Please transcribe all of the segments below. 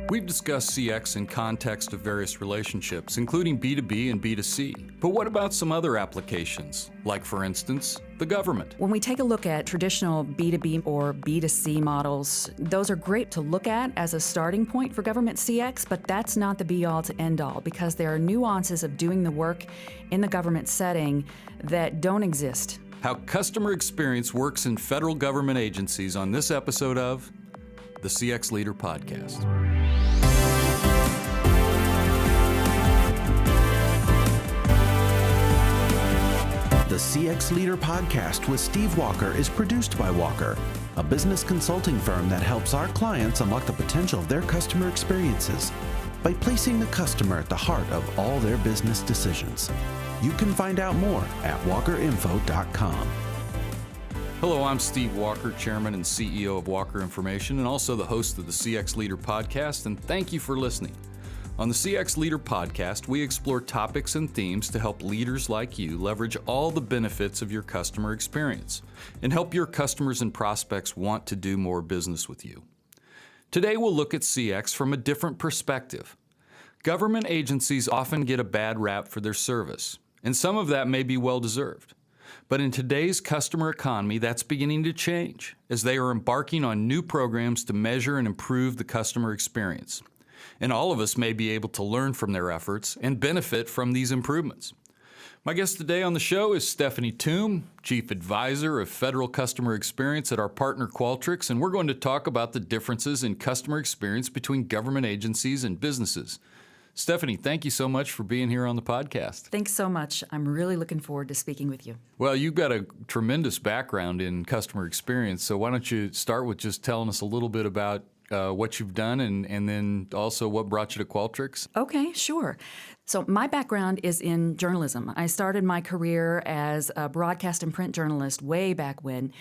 We've discussed CX in context of various relationships, including B2B and B2C. But what about some other applications, like, for instance, the government? When we take a look at traditional B2B or B2C models, those are great to look at as a starting point for government CX, but that's not the be-all to end-all, because there are nuances of doing the work in the government setting that don't exist. How customer experience works in federal government agencies on this episode of the CX Leader Podcast. The CX Leader Podcast with Steve Walker is produced by Walker, a business consulting firm that helps our clients unlock the potential of their customer experiences by placing the customer at the heart of all their business decisions. You can find out more at walkerinfo.com. Hello, I'm Steve Walker, Chairman and CEO of Walker Information, and also the host of the CX Leader Podcast, and thank you for listening. On the CX Leader Podcast, we explore topics and themes to help leaders like you leverage all the benefits of your customer experience and help your customers and prospects want to do more business with you. Today, we'll look at CX from a different perspective. Government agencies often get a bad rap for their service, and some of that may be well-deserved. But in today's customer economy, that's beginning to change as they are embarking on new programs to measure and improve the customer experience. And all of us may be able to learn from their efforts and benefit from these improvements. My guest today on the show is Stephanie Thum, Chief Advisor of Federal Customer Experience at our partner Qualtrics, and we're going to talk about the differences in customer experience between government agencies and businesses. Stephanie, thank you so much for being here on the podcast. Thanks so much. I'm really looking forward to speaking with you. Well, you've got a tremendous background in customer experience, so why don't you start with just telling us a little bit about what you've done and then also what brought you to Qualtrics? Okay, sure. So my background is in journalism. I started my career as a broadcast and print journalist way back when,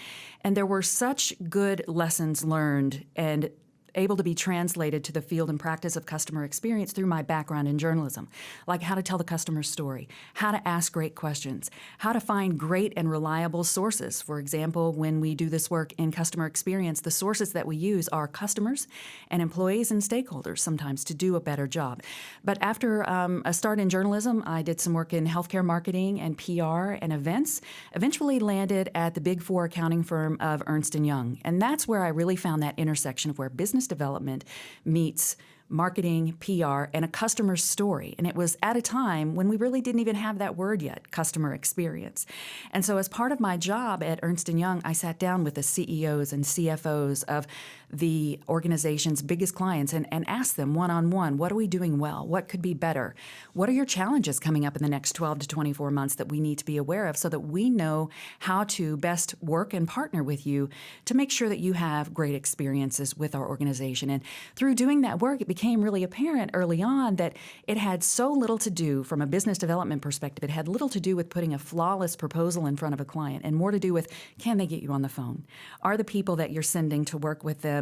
and there were such good lessons learned and able to be translated to the field and practice of customer experience through my background in journalism, like how to tell the customer's story, how to ask great questions, how to find great and reliable sources. For example, when we do this work in customer experience, the sources that we use are customers and employees and stakeholders sometimes to do a better job. But after a start in journalism, I did some work in healthcare marketing and PR and events, eventually landed at the Big Four accounting firm of Ernst & Young. And that's where I really found that intersection of where business development meets marketing, PR, and a customer's story. And it was at a time when we really didn't even have that word yet, customer experience. And so as part of my job at Ernst & Young, I sat down with the CEOs and CFOs of the organization's biggest clients and asked them one-on-one, what are we doing well? What could be better? What are your challenges coming up in the next 12 to 24 months that we need to be aware of so that we know how to best work and partner with you to make sure that you have great experiences with our organization? And through doing that work, it became really apparent early on that it had so little to do, from a business development perspective, it had little to do with putting a flawless proposal in front of a client and more to do with, can they get you on the phone? Are the people that you're sending to work with them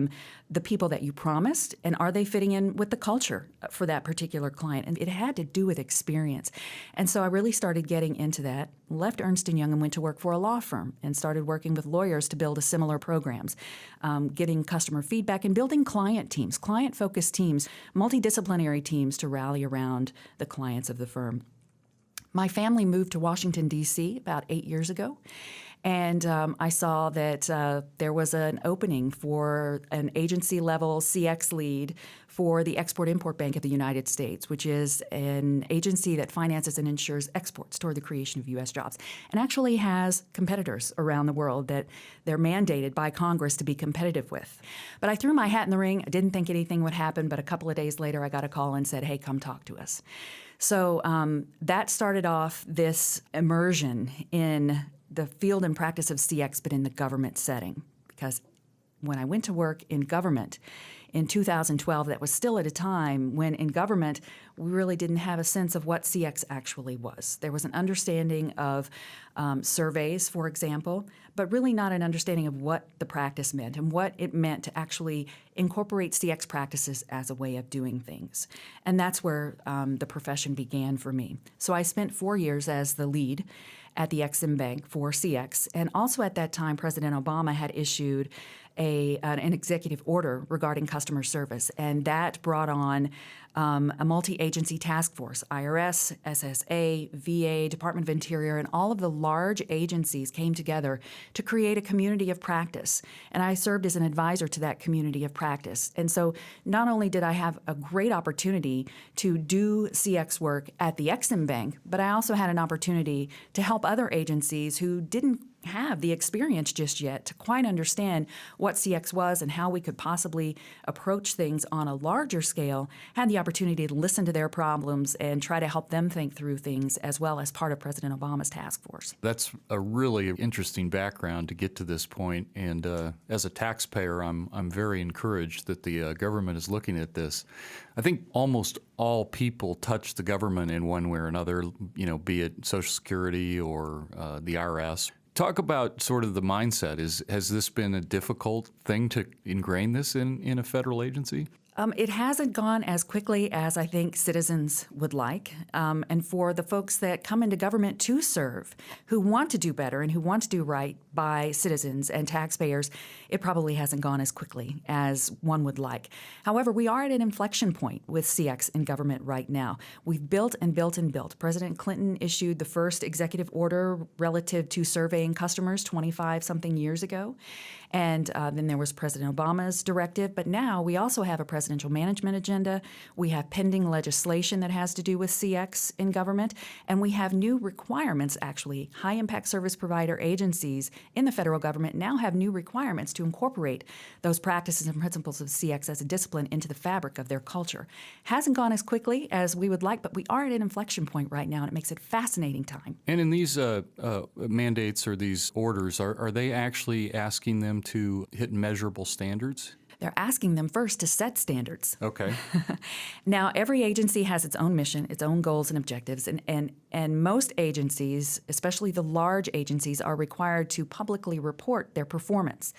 the people that you promised, and are they fitting in with the culture for that particular client? And it had to do with experience. And so I really started getting into that, left Ernst & Young and went to work for a law firm and started working with lawyers to build similar programs, getting customer feedback and building client teams, client-focused teams, multidisciplinary teams to rally around the clients of the firm. My family moved to Washington, D.C. about 8 years ago, and I saw that there was an opening for an agency-level CX lead for the Export-Import Bank of the United States, which is an agency that finances and insures exports toward the creation of U.S. jobs, and actually has competitors around the world that they're mandated by Congress to be competitive with. But I threw my hat in the ring. I didn't think anything would happen, but a couple of days later I got a call and said, hey, come talk to us. So that started off this immersion in the field and practice of CX, but in the government setting. Because when I went to work in government in 2012, that was still at a time when in government we really didn't have a sense of what CX actually was. There was an understanding of surveys, for example, but really not an understanding of what the practice meant and what it meant to actually incorporate CX practices as a way of doing things. And that's where the profession began for me. So I spent 4 years as the lead at the Ex-Im Bank for CX. And also at that time, President Obama had issued an executive order regarding customer service, and that brought on a multi-agency task force. IRS, SSA, VA, Department of Interior, and all of the large agencies came together to create a community of practice. And I served as an advisor to that community of practice. And so not only did I have a great opportunity to do CX work at the Ex-Im Bank, but I also had an opportunity to help other agencies who didn't have the experience just yet to quite understand what CX was and how we could possibly approach things on a larger scale, had the opportunity to listen to their problems and try to help them think through things as well as part of President Obama's task force. That's a really interesting background to get to this point, and as a taxpayer, I'm very encouraged that the government is looking at this. I think almost all people touch the government in one way or another, be it Social Security or the IRS. Talk about sort of the mindset. Has this been a difficult thing to ingrain this in a federal agency? It hasn't gone as quickly as I think citizens would like. And for the folks that come into government to serve, who want to do better and who want to do right by citizens and taxpayers, it probably hasn't gone as quickly as one would like. However, we are at an inflection point with CX in government right now. We've built and built and built. President Clinton issued the first executive order relative to surveying customers 25-something years ago. And then there was President Obama's directive. But now we also have a presidential management agenda. We have pending legislation that has to do with CX in government. And we have new requirements, actually. High-impact service provider agencies in the federal government now have new requirements to incorporate those practices and principles of CX as a discipline into the fabric of their culture. Hasn't gone as quickly as we would like, but we are at an inflection point right now, and it makes it a fascinating time. And in these mandates or these orders, are they actually asking them to hit measurable standards? They're asking them first to set standards. Okay. Now, every agency has its own mission, its own goals and objectives, and most agencies, especially the large agencies, are required to publicly report their performance.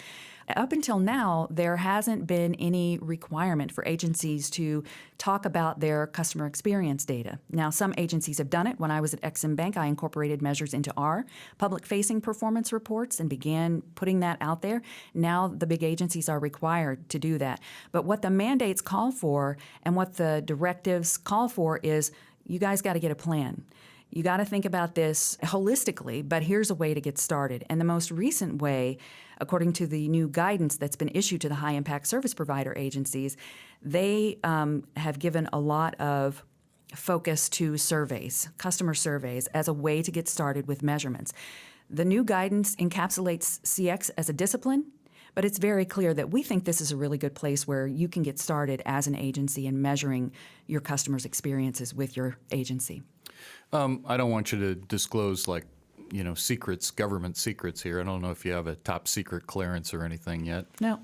Up until now, there hasn't been any requirement for agencies to talk about their customer experience data. Now, some agencies have done it. When I was at Ex-Im Bank, I incorporated measures into our public-facing performance reports and began putting that out there. Now, the big agencies are required to do that. But what the mandates call for and what the directives call for is you guys got to get a plan. You got to think about this holistically, but here's a way to get started. And the most recent way, according to the new guidance that's been issued to the high-impact service provider agencies, they have given a lot of focus to surveys, customer surveys, as a way to get started with measurements. The new guidance encapsulates CX as a discipline, but it's very clear that we think this is a really good place where you can get started as an agency in measuring your customers' experiences with your agency. I don't want you to disclose secrets, government secrets here. I don't know if you have a top secret clearance or anything yet. No.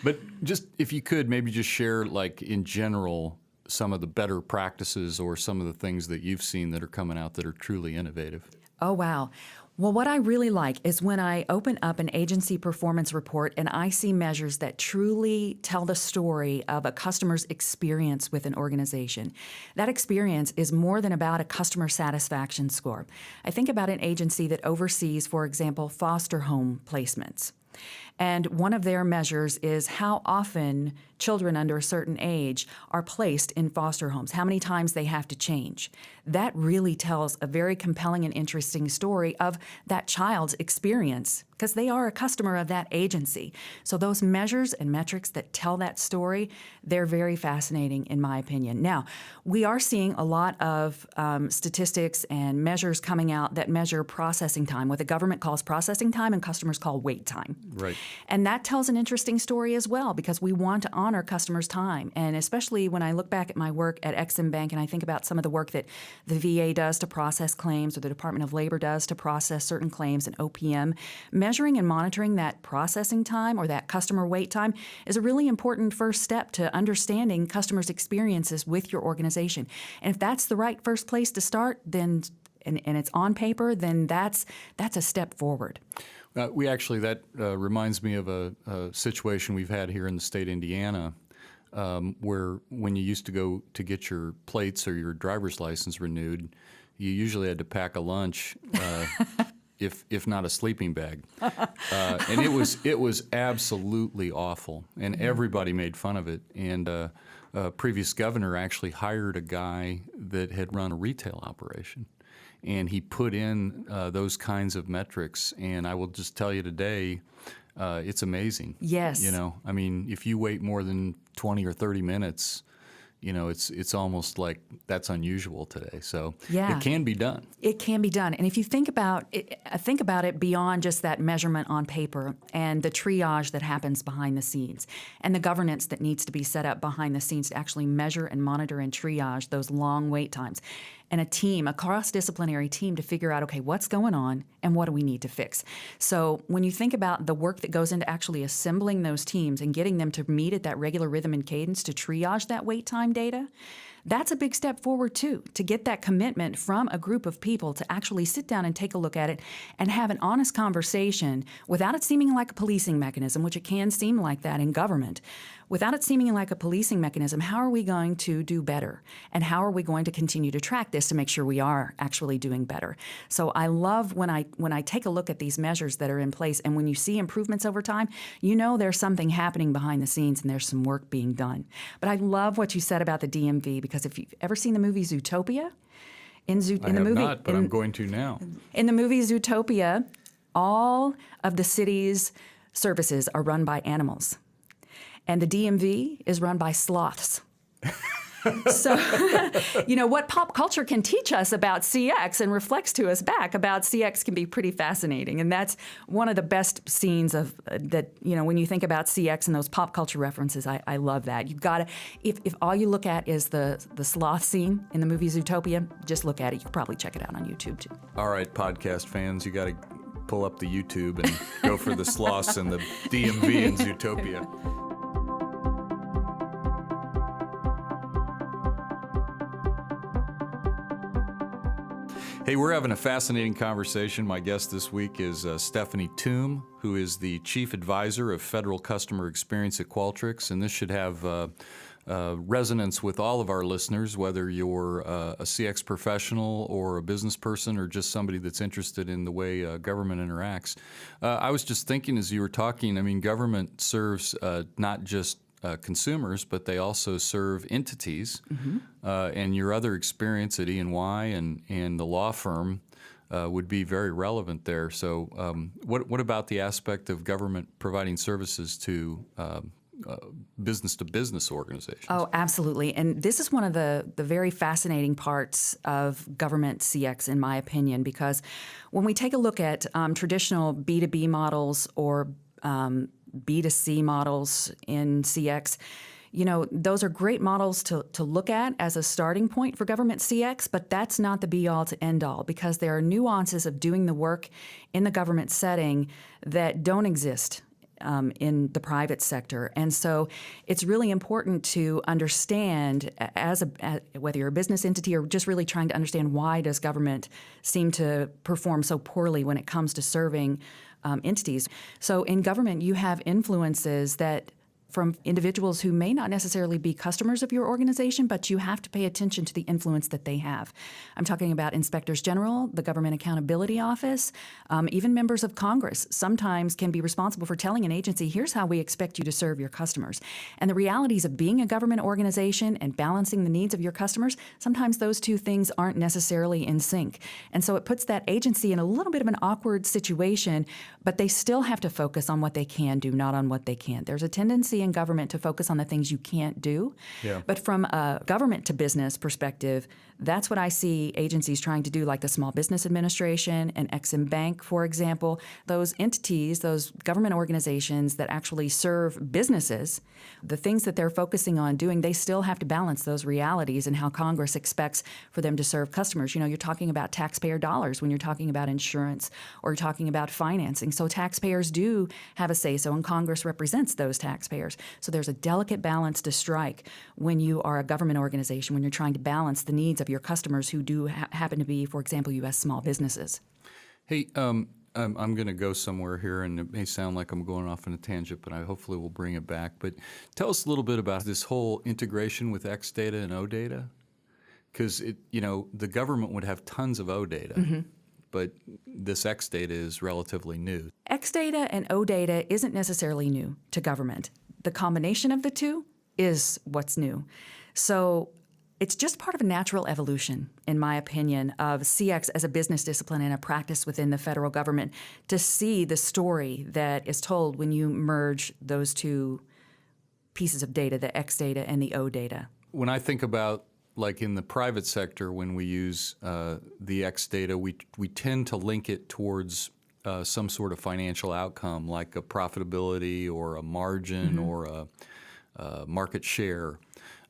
But just if you could maybe just share in general some of the better practices or some of the things that you've seen that are coming out that are truly innovative. Oh, wow. Well, what I really like is when I open up an agency performance report and I see measures that truly tell the story of a customer's experience with an organization. That experience is more than about a customer satisfaction score. I think about an agency that oversees, for example, foster home placements. And one of their measures is how often children under a certain age are placed in foster homes, how many times they have to change. That really tells a very compelling and interesting story of that child's experience because they are a customer of that agency. So those measures and metrics that tell that story, they're very fascinating in my opinion. Now, we are seeing a lot of statistics and measures coming out that measure processing time, what the government calls processing time and customers call wait time. Right. And that tells an interesting story as well because we want to honor customers' time. And especially when I look back at my work at Ex-Im Bank and I think about some of the work that the VA does to process claims or the Department of Labor does to process certain claims and OPM, measuring and monitoring that processing time or that customer wait time is a really important first step to understanding customers' experiences with your organization. And if that's the right first place to start, then and it's on paper, then that's a step forward. That reminds me of a situation we've had here in the state of Indiana where when you used to go to get your plates or your driver's license renewed, you usually had to pack a lunch if not a sleeping bag. And it was absolutely awful, and everybody made fun of it. And previous governor actually hired a guy that had run a retail operation, and he put in those kinds of metrics. And I will just tell you today, it's amazing. Yes. You know, I mean, if you wait more than 20 or 30 minutes, you know, it's almost like that's unusual today. So Yeah. it can be done. It can be done. And if you think about it beyond just that measurement on paper and the triage that happens behind the scenes and the governance that needs to be set up behind the scenes to actually measure and monitor and triage those long wait times, and a cross-disciplinary team to figure out, okay, what's going on and what do we need to fix? So when you think about the work that goes into actually assembling those teams and getting them to meet at that regular rhythm and cadence to triage that wait time data, that's a big step forward, too, to get that commitment from a group of people to actually sit down and take a look at it and have an honest conversation without it seeming like a policing mechanism, which it can seem like that in government. Without it seeming like a policing mechanism, how are we going to do better? And how are we going to continue to track this to make sure we are actually doing better? So I love when I take a look at these measures that are in place, and when you see improvements over time, you know there's something happening behind the scenes and there's some work being done. But I love what you said about the DMV, because if you've ever seen the movie Zootopia, I have not, but I'm going to now. In the movie Zootopia, all of the city's services are run by animals. And the DMV is run by sloths. So, you know, what pop culture can teach us about CX and reflects to us back about CX can be pretty fascinating. And that's one of the best scenes of that, you know, when you think about CX and those pop culture references, I love that. You've got to, if all you look at is the sloth scene in the movie Zootopia, just look at it. You can probably check it out on YouTube, too. All right, podcast fans, you got to pull up the YouTube and go for the sloths and the DMV and Zootopia. Hey, we're having a fascinating conversation. My guest this week is Stephanie Thum, who is the Chief Advisor of Federal Customer Experience at Qualtrics, and this should have resonance with all of our listeners, whether you're a CX professional or a business person or just somebody that's interested in the way government interacts. I was just thinking as you were talking, I mean, government serves not just consumers, but they also serve entities. Mm-hmm. And your other experience at E&Y and the law firm would be very relevant there. So what about the aspect of government providing services to business-to-business organizations? Oh, absolutely. And this is one of the very fascinating parts of government CX, in my opinion, because when we take a look at traditional B2B models or B2C models in CX, you know, those are great models to look at as a starting point for government CX, but that's not the be-all to end-all, because there are nuances of doing the work in the government setting that don't exist in the private sector. And so it's really important to understand, whether you're a business entity or just really trying to understand why does government seem to perform so poorly when it comes to serving entities. So in government, you have influences that from individuals who may not necessarily be customers of your organization, but you have to pay attention to the influence that they have. I'm talking about inspectors general, the Government Accountability Office, even members of Congress sometimes can be responsible for telling an agency, here's how we expect you to serve your customers. And the realities of being a government organization and balancing the needs of your customers, sometimes those two things aren't necessarily in sync. And so it puts that agency in a little bit of an awkward situation, but they still have to focus on what they can do, not on what they can't. There's a tendency in government to focus on the things you can't do. Yeah. But from a government to business perspective, that's what I see agencies trying to do, like the Small Business Administration and Ex-Im Bank, for example. Those entities, those government organizations that actually serve businesses, the things that they're focusing on doing, they still have to balance those realities and how Congress expects for them to serve customers. You know, you're talking about taxpayer dollars when you're talking about insurance or you're talking about financing. So taxpayers do have a say-so, and Congress represents those taxpayers. So there's a delicate balance to strike when you are a government organization, when you're trying to balance the needs of your customers who do happen to be, for example, U.S. small businesses. Hey, I'm going to go somewhere here, and it may sound like I'm going off on a tangent, but I hopefully will bring it back. But tell us a little bit about this whole integration with X data and O data, because the government would have tons of O data, mm-hmm. but this X data is relatively new. X data and O data isn't necessarily new to government. The combination of the two is what's new. So it's just part of a natural evolution, in my opinion, of CX as a business discipline and a practice within the federal government to see the story that is told when you merge those two pieces of data, the X data and the O data. When I think about, like in the private sector, when we use the X data, we tend to link it towards some sort of financial outcome, like a profitability or a margin or a market share.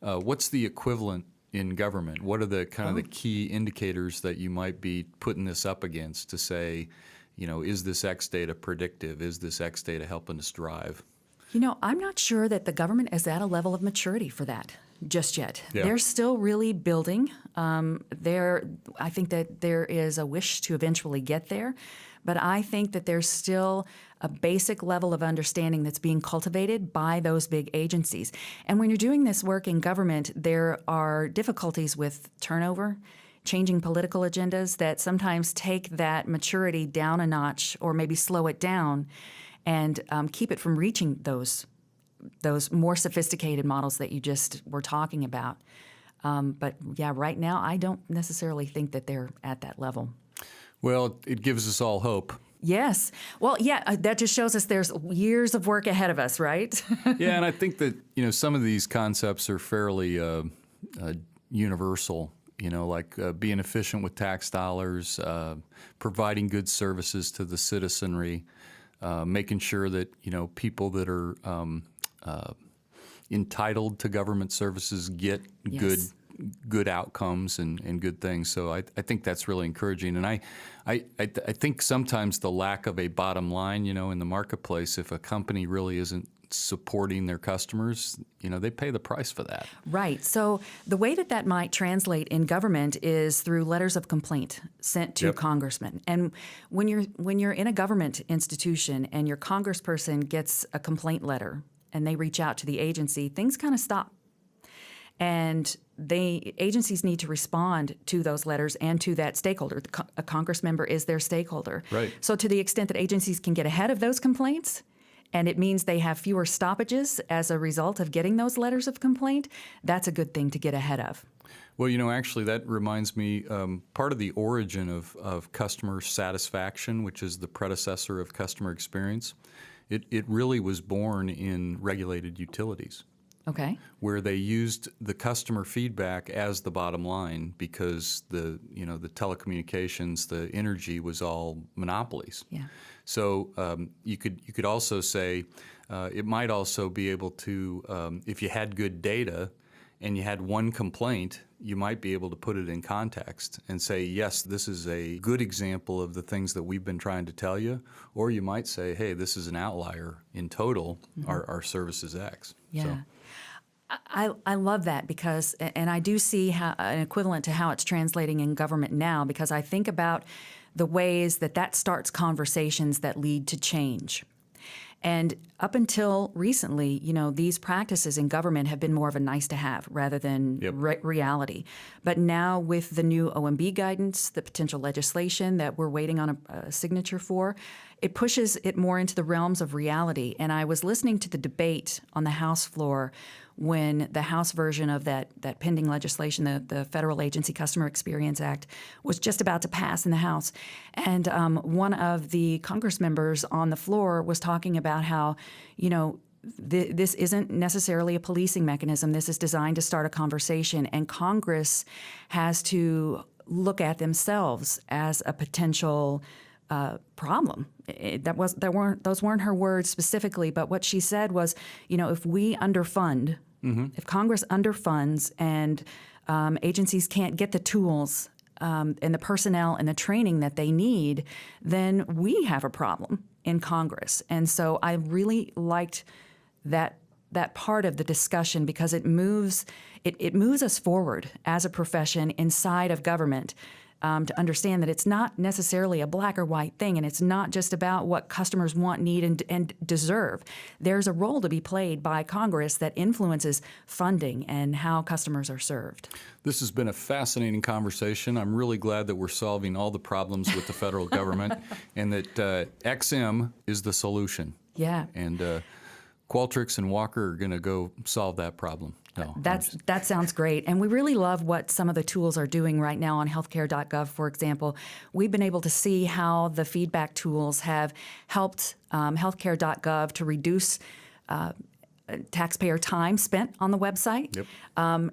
What's the equivalent in government? What are the kind of the key indicators that you might be putting this up against to say, is this X data predictive? Is this X data helping us drive? I'm not sure that the government is at a level of maturity for that just yet. Yeah. They're still really building. I think that there is a wish to eventually get there, but I think that there's still a basic level of understanding that's being cultivated by those big agencies. And when you're doing this work in government, there are difficulties with turnover, changing political agendas that sometimes take that maturity down a notch or maybe slow it down and keep it from reaching those more sophisticated models that you just were talking about. But yeah, right now, I don't necessarily think that they're at that level. Well, it gives us all hope. Yes. Well, yeah, that just shows us there's years of work ahead of us, right? Yeah, and I think that, some of these concepts are fairly universal, like being efficient with tax dollars, providing good services to the citizenry, making sure that, people that are entitled to government services get Yes. good outcomes and good things. So I think that's really encouraging. And I think sometimes the lack of a bottom line, in the marketplace, if a company really isn't supporting their customers, they pay the price for that. Right. So the way that might translate in government is through letters of complaint sent to congressmen. And when you're in a government institution and your congressperson gets a complaint letter and they reach out to the agency, things kind of stop. And agencies need to respond to those letters and to that stakeholder. A Congress member is their stakeholder. Right. So to the extent that agencies can get ahead of those complaints, and it means they have fewer stoppages as a result of getting those letters of complaint, that's a good thing to get ahead of. Well, actually, that reminds me, part of the origin of customer satisfaction, which is the predecessor of customer experience, it really was born in regulated utilities. Okay. Where they used the customer feedback as the bottom line because the telecommunications, the energy was all monopolies. Yeah. So you could also say it might also be able to, if you had good data and you had one complaint, you might be able to put it in context and say, yes, this is a good example of the things that we've been trying to tell you. Or you might say, hey, this is an outlier. In total, our service is X. Yeah. So. I love that because, and I do see an equivalent to how it's translating in government now, because I think about the ways that starts conversations that lead to change. And up until recently, these practices in government have been more of a nice to have rather than reality. But now with the new OMB guidance, the potential legislation that we're waiting on a signature for, it pushes it more into the realms of reality. And I was listening to the debate on the House floor when the House version of that pending legislation, the Federal Agency Customer Experience Act, was just about to pass in the House. And one of the Congress members on the floor was talking about how, this isn't necessarily a policing mechanism. This is designed to start a conversation, and Congress has to look at themselves as a potential problem. Those weren't her words specifically, but what she said was, if we underfund, if Congress underfunds and agencies can't get the tools and the personnel and the training that they need, then we have a problem in Congress. And so I really liked that part of the discussion because it moves us forward as a profession inside of government, to understand that it's not necessarily a black or white thing, and it's not just about what customers want, need, and deserve. There's a role to be played by Congress that influences funding and how customers are served. This has been a fascinating conversation. I'm really glad that we're solving all the problems with the federal government and that XM is the solution. Yeah. And Qualtrics and Walker are going to go solve that problem. No, that sounds great. And we really love what some of the tools are doing right now on healthcare.gov, for example. We've been able to see how the feedback tools have helped healthcare.gov to reduce taxpayer time spent on the website,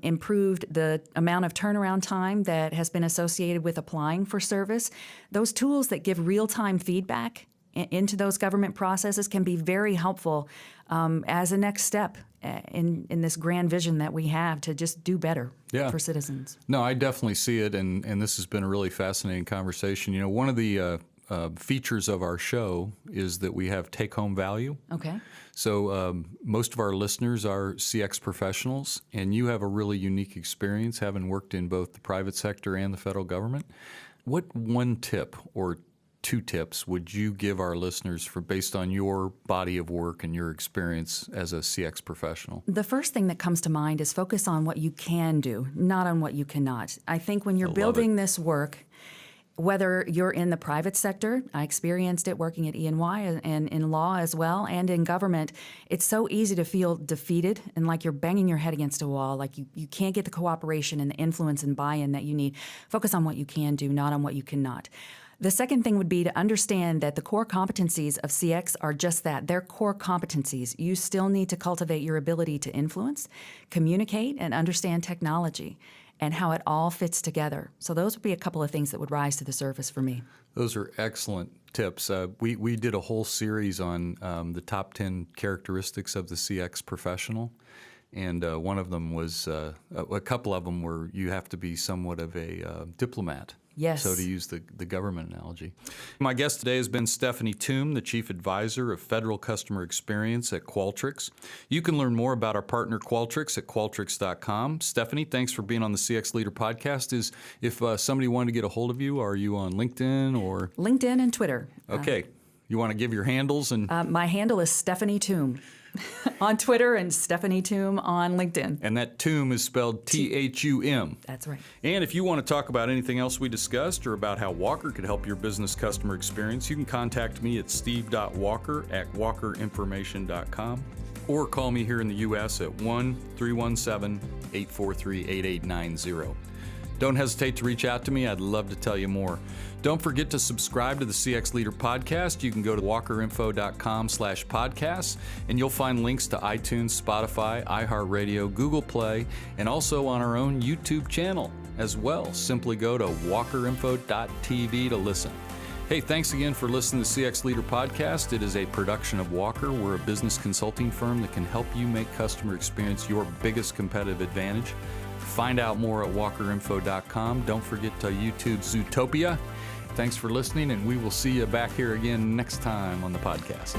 improved the amount of turnaround time that has been associated with applying for service. Those tools that give real-time feedback into those government processes can be very helpful as a next step in this grand vision that we have to just do better for citizens. No, I definitely see it, and this has been a really fascinating conversation. You know, one of the features of our show is that we have take-home value. Okay. So most of our listeners are CX professionals, and you have a really unique experience having worked in both the private sector and the federal government. What one tip or two tips would you give our listeners based on your body of work and your experience as a CX professional? The first thing that comes to mind is focus on what you can do, not on what you cannot. I think when you're building this work, whether you're in the private sector, I experienced it working at E&Y and in law as well, and in government, it's so easy to feel defeated and like you're banging your head against a wall, like you can't get the cooperation and the influence and buy-in that you need. Focus on what you can do, not on what you cannot. The second thing would be to understand that the core competencies of CX are just that. They're core competencies. You still need to cultivate your ability to influence, communicate, and understand technology and how it all fits together. So those would be a couple of things that would rise to the surface for me. Those are excellent tips. We did a whole series on the top 10 characteristics of the CX professional. And one of them was, a couple of them were you have to be somewhat of a diplomat. Yes. So to use the government analogy. My guest today has been Stephanie Thum, the Chief Advisor of Federal Customer Experience at Qualtrics. You can learn more about our partner Qualtrics at qualtrics.com. Stephanie, thanks for being on the CX Leader podcast. If somebody wanted to get a hold of you, are you on LinkedIn or? LinkedIn and Twitter. Okay. You want to give your handles? And my handle is Stephanie Thum on Twitter and Stephanie Thum on LinkedIn. And that Thum is spelled T-H-U-M. That's right. And if you want to talk about anything else we discussed or about how Walker could help your business customer experience, you can contact me at steve.walker@walkerinformation.com or call me here in the U.S. at 1-317-843-8890. Don't hesitate to reach out to me. I'd love to tell you more. Don't forget to subscribe to the CX Leader podcast. You can go to walkerinfo.com/podcasts, and you'll find links to iTunes, Spotify, iHeartRadio, Google Play, and also on our own YouTube channel as well. Simply go to walkerinfo.tv to listen. Hey, thanks again for listening to the CX Leader podcast. It is a production of Walker. We're a business consulting firm that can help you make customer experience your biggest competitive advantage. Find out more at walkerinfo.com. Don't forget to YouTube Zootopia. Thanks for listening, and we will see you back here again next time on the podcast.